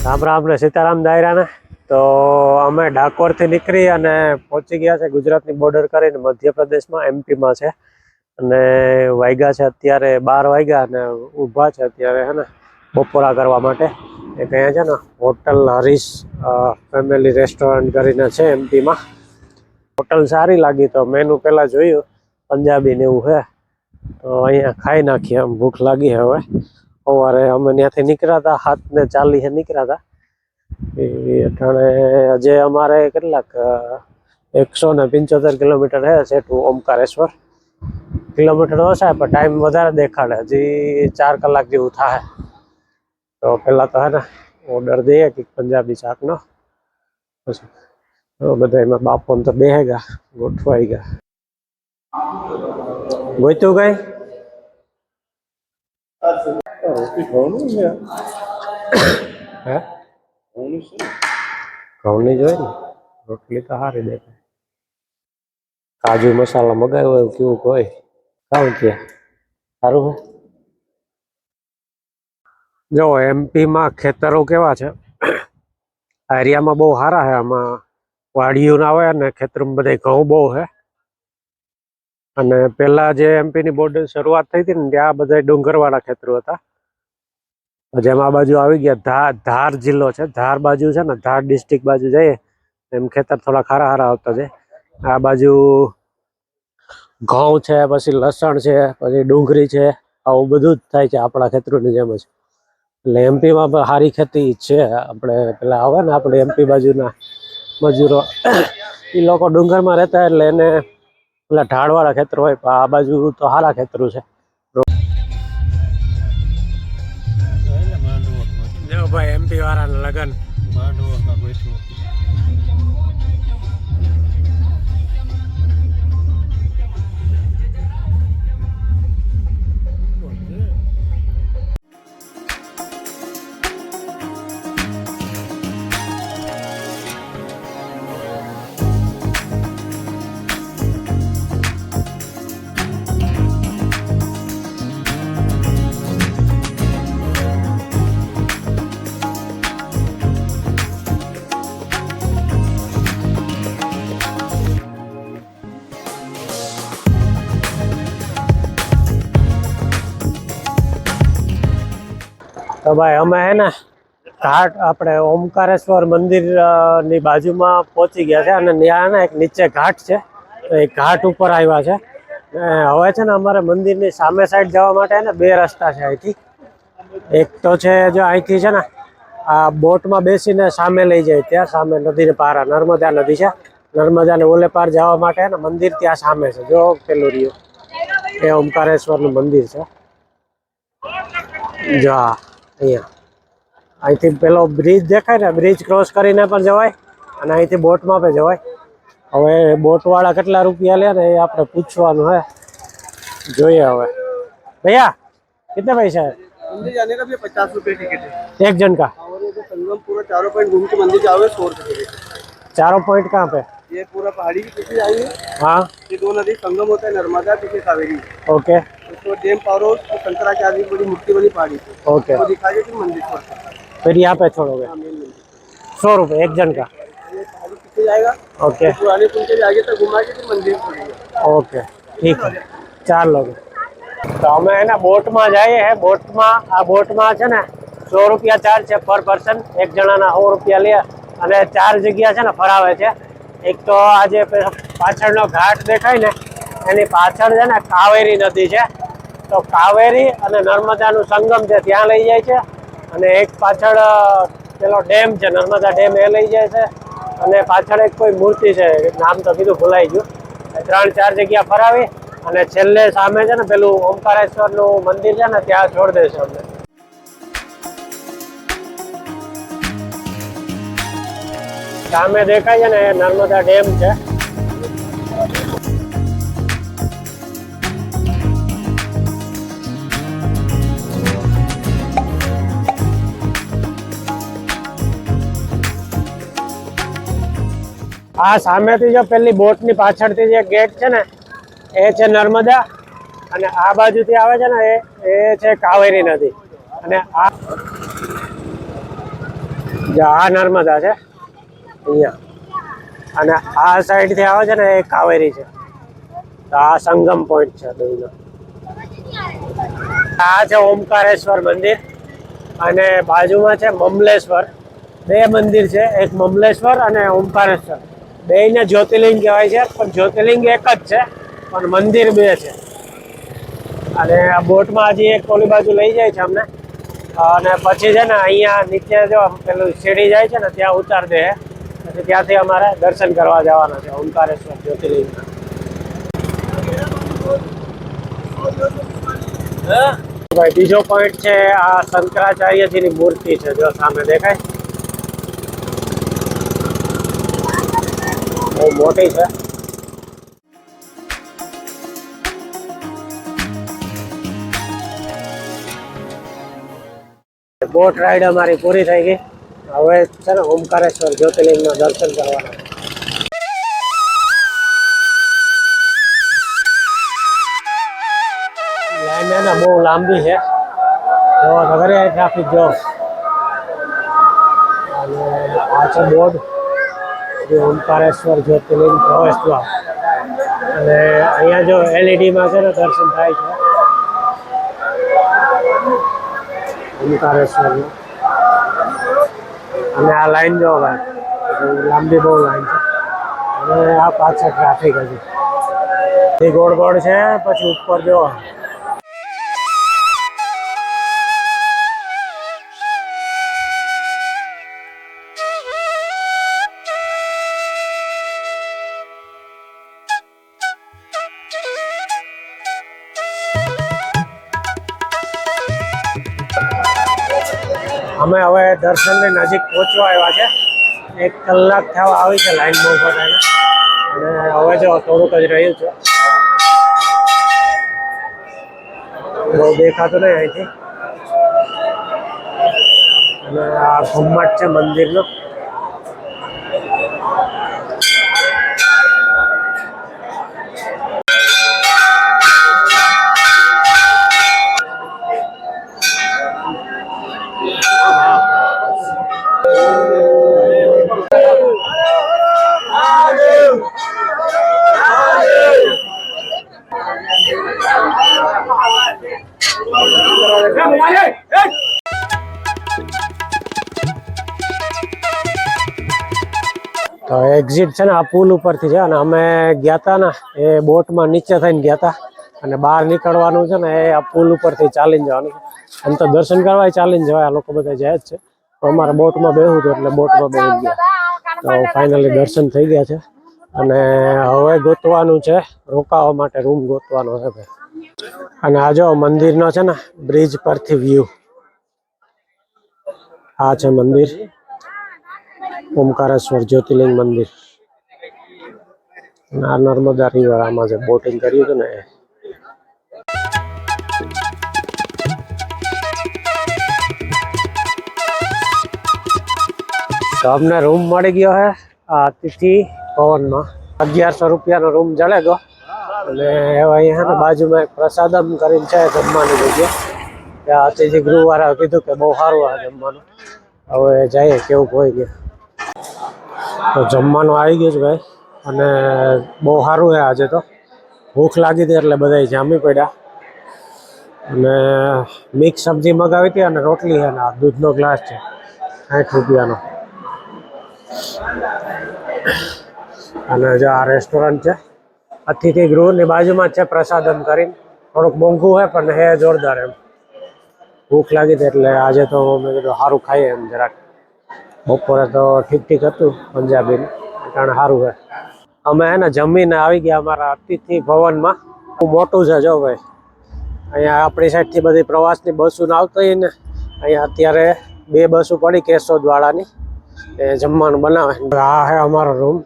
રામ રામ ને સીતારામ દાયરાને તો અમે ડાકોરથી નીકળી અને પહોંચી ગયા છે ગુજરાતની બોર્ડર કરીને મધ્યપ્રદેશમાં એમપીમાં છે અને વાગ્યા છે અત્યારે 12 વાગ્યા અને ઊભા છે અત્યારે હે ને બપોરા કરવા માટે એક અહીંયા છે ને હોટલ હરીશ ફેમિલી રેસ્ટોરન્ટ કરીને છે એમપીમાં હોટલ સારી લાગી તો મેનુ પહેલાં જોયું પંજાબી ને એવું છે તો અહીંયા ખાઈ નાખીએ આમ ભૂખ લાગી હવે સવારે અમે ત્યાંથી નીકળ્યા હતા 7:40 નીકળ્યા હતા અટાણે હજે અમારે કેટલાક 175 કિલોમીટર છે ટુ ઓમકારેશ્વર કિલોમીટર ઓછા પણ ટાઈમ વધારે દેખાડે હજી 4 કલાક જેવું થાય તો પહેલાં તો હે ને ઓર્ડર દઈએ કે પંજાબી શાકનો પછી બધા એમાં બાપોને તો બેહે ગયા ગોઠવાઈ ગયા ગોઈતું કઈ હે ઘઉંની જોઈ ને રોટલી તો સારી દેખાય કાજુ મસાલા મગાવ્યો હોય કેવું કોઈ ખાવું ત્યાં સારું હે જો એમપીમાં ખેતરો કેવા છે આ એરિયામાં બહુ સારા છે આમાં વાડીઓ ના આવે ને ખેતરમાં બધા ઘઉં બહુ છે અને પહેલા જે એમપીની બોર્ડર શરૂઆત થઈ હતી ને ત્યાં બધા ડુંગરવાળા ખેતરો હતા જેમાં આ બાજુ આવી ગયા ધાર જિલ્લો છે ધાર બાજુ છે ને ધાર ડિસ્ટ્રિક્ટ બાજુ જઈએ એમ ખેતર થોડા ખારા આવતા છે આ બાજુ ઘઉં છે પછી લસણ છે પછી ડુંગળી છે આવું બધું જ થાય છે આપણા ખેતરોની જેમ જ એટલે એમપીમાં સારી ખેતી છે આપણે પેલા આવે ને આપણે એમપી બાજુના મજૂરો એ લોકો ડુંગરમાં રહેતા એટલે એને પેલા ઢાળવાળા ખેતરો હોય પણ આ બાજુ તો સારા ખેતરો છે જો ભાઈ એમપી વાળાના લગન તો ભાઈ અમે હે ને ઘાટ આપણે ઓમકારેશ્વર મંદિર ની બાજુમાં પહોંચી ગયા છે અને ત્યાં ને એક નીચે ઘાટ છે એ ઘાટ ઉપર આવ્યા છે હવે છે ને અમારે મંદિરની સામે સાઈડ જવા માટે ને 2 રસ્તા છે અહીંથી એક તો છે જો અહીંથી છે ને આ બોટમાં બેસીને સામે લઈ જાય ત્યાં સામે નદીને પાર નર્મદા નદી છે નર્મદાને ઓલે પાર જવા માટે ને મંદિર ત્યાં સામે છે જો પેલું રહ્યું એ ઓમકારેશ્વરનું મંદિર છે જો અહીંયા અહીંથી પેલો બ્રિજ દેખાય ને બ્રિજ ક્રોસ કરીને પણ જવાય અને અહીંથી બોટમાં પણ જવાય હવે બોટવાળા કેટલા રૂપિયા લે ને એ આપણે પૂછવાનું હે જોઈએ હવે भैया कितने पैसा है मंदिर जाने का भी 50 रुपए टिकट है एक जन का और ये जो संगम पूरा चारों पॉइंट घूम के मंदिर जाओगे 100 रुपए टिकट चारों पॉइंट कहाँ पे ये पूरा पहाड़ी की पीछे जाएंगे हाँ ये 2 नदी संगम होता है नर्मदा पीछे कावेरी ओके उसको डैम पार हो तो शंकरा के आगे बड़ी मुक्ति वाली पहाड़ी पे ओके वो दिखाइए फिर मंदिर पर फिर यहाँ पे छोड़ोगे मेन मंदिर 100 रुपये एक जन का ये पहाड़ी पीछे जाएगा ओके पुराने पुल के आगे तक घुमा के फिर मंदिर खोलेगा ओके ठीक है 4 लोग तो અમે એને બોટમાં જઈએ હે બોટમાં આ બોટમાં છે ને 100 રૂપિયા ચાર્જ છે પર પર્સન એક જણાના 100 રૂપિયા લે અને 4 જગ્યા છે ને ફરાવે છે એક તો આ જે પાછળનો ઘાટ દેખાય ને એની પાછળ છે ને કાવેરી નદી છે તો કાવેરી અને નર્મદાનું સંગમ છે ત્યાં લઈ જાય છે અને એક પાછળ પેલો ડેમ છે નર્મદા ડેમ એ લઈ જાય છે અને પાછળ એક કોઈ મૂર્તિ છે નામ તો કીધું ભૂલાઈ ગયું 3-4 જગ્યા ફરાવી અને છેલ્લે સામે છે ને પેલું ઓમકારેશ્વરનું મંદિર છે ને ત્યાં છોડ દેશે અમને સામે દેખાય છે ને એ નર્મદા ડેમ છે આ સામેથી જો પેલી બોટની પાછળથી જે ગેટ છે ને એ છે નર્મદા અને આ બાજુથી આવે છે ને એ છે કાવેરી નદી અને આ જે આ નર્મદા છે અહીંયા, અને આ સાઈડ થી આવે છે ને એ કાવેરી છે. તો આ સંગમ પોઈન્ટ છે બેનો. આ છે ઓમકારેશ્વર મંદિર અને બાજુમાં છે મમલેશ્વર. બે મંદિર છે, એક મમલેશ્વર અને ઓમકારેશ્વર. બેયને જ્યોતિર્લિંગ કહેવાય છે, પણ જ્યોતિર્લિંગ એક જ છે પણ મંદિર બે છે. અને આ બોટમાં હજી એક ઓલી બાજુ લઈ જાય છે અમને, અને પછી છે ને અહીંયા નીચે જો પેલું સીડી જાય છે ને ત્યાં ઉતાર દે. પછી ત્યાંથી અમારે દર્શન કરવા જવાના છે ઓમકારેશ્વર જ્યોતિર્લિંગના. ભાઈ બીજો પોઈન્ટ છે આ શંકરાચાર્યજીની મૂર્તિ છે, જો સામે દેખાય, બહુ મોટી છે. બોટ રાઈડ અમારી પૂરી થઈ ગઈ. હવે છે ને ઓમકારેશ્વર જ્યોતિર્લિંગના દર્શન કરવાના. લાઈન છે ને બહુ લાંબી છે, જો નગરે ટ્રાફિક જો. અને આ છે બોર્ડ, ઓમકારેશ્વર જ્યોતિર્લિંગ પ્રવેશ દ્વાર. અને અહીંયા જો એલઈડીમાં છે ને દર્શન થાય છે ઓમકારેશ્વરનો. અને આ લાઈન જો ભાઈ, લાંબી બહુ લાઈન છે. અને આ પાછળ ટ્રાફિક હજી એ ગોળ ગોળ છે. પછી ઉપર જો અમે હવે દર્શનની નજીક પહોંચવા આવ્યા છે. 1 કલાક થવા આવી છે લાઈન બહુ થાય. અને હવે જો થોડુંક જ રહ્યું છે, બહુ દેખાતું નહીં અહીંથી. અને આ ઘુમ્મટ છે મંદિરનો. તો એક્ઝિટ છે ને આ પુલ ઉપરથી છે. અને અમે ગયા હતા ને એ બોટમાં નીચે થઈને ગયા હતા, અને બહાર નીકળવાનું છે ને એ આ પુલ ઉપરથી ચાલીને જવાનું છે. આમ તો દર્શન કરવા ચાલીને જવાય, આ લોકો બધા જાય જ છે. તો અમારે બોટમાં બેહવું હતું એટલે બોટમાં બેસી ગયા. તો ફાઇનલી દર્શન થઈ ગયા છે. અને હવે ગોતવાનું છે રોકાવા માટે રૂમ ગોતવાનો છે ભાઈ. અને આ જો મંદિરનો છે ને બ્રિજ પરથી વ્યૂ. આ છે મંદિર, ઓમકારેશ્વર જ્યોતિર્લિંગ મંદિર. આ નર્મદા રિવર, આમાં જે બોટિંગ કર્યું હતું ને એ. તો અમને રૂમ મળી ગયો છે આ અતિથિ ભવનમાં. 1100 રૂપિયાનો રૂમ જડેગો. અને અહીંયા ને બાજુમાં એક પ્રસાદમ કરીને છે જમવાની જગ્યા. ત્યાં અતિથિ ગૃહવાળા કીધું કે બહુ સારું આ જમવાનું. હવે જઈએ કેવું હોય ગયા. તો જમવાનું આવી ગયું છે ભાઈ, અને બહુ સારું છે આજે. તો ભૂખ લાગી હતી એટલે બધા જામી પડ્યા. અને મિક્સ સબ્જી મગાવી હતી અને રોટલી છે, ને આ દૂધનો ગ્લાસ છે 60 રૂપિયાનો. અને જો આ રેસ્ટોરન્ટ છે અતિથિ ગૃહની બાજુમાં જ છે પ્રસાદમ કરીને. થોડુંક મોંઘું હોય પણ હે જોરદાર. એમ ભૂખ લાગી હતી એટલે આજે તો મેં કીધું સારું ખાઈએ એમ જરાક. બપોરે તો ઠીક ઠીક હતું પંજાબીનું, કારણ સારું છે. અમે હે ને જમીને આવી ગયા અમારા અતિથિ ભવનમાં. બહુ મોટું છે જો ભાઈ. અહીંયા આપણી સાઈડથી બધી પ્રવાસની બસો આવતી હોય ને, અહીંયા અત્યારે 2 બસો પડી કેશોદવાળાની, એ જમવાનું બનાવે. આ છે અમારો રૂમ.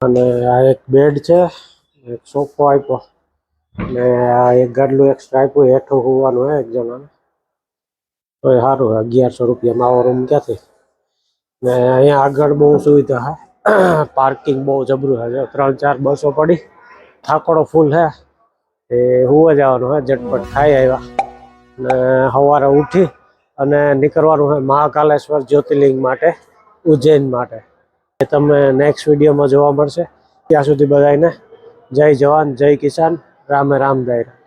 અને આ એક બેડ છે, એક સોફો આપ્યો, અને આ એક ગાડલું એક્સ્ટ્રા આપ્યું. હેઠું હોવાનું હોય એક જણાને. તો એ સારું 1100 રૂપિયામાં આવો રૂમ ક્યાંથી. ને અહીંયા આગળ બહુ સુવિધા છે, પાર્કિંગ બહુ જબરું છે. 3-4 બસો પડી, થાકોડો ફૂલ છે. એ હુવા જવાનું હોય, ઝટપટ ખાઈ આવ્યા. ને સવારે ઉઠી અને નીકળવાનું હોય મહાકાલેશ્વર જ્યોતિર્લિંગ માટે. ઉજ્જૈન માટે. એ તમને નેક્સ્ટ વિડીયોમાં જોવા મળશે. ત્યાં સુધી બધાને જય જવાન જય કિસાન રામે રામ દાયરા.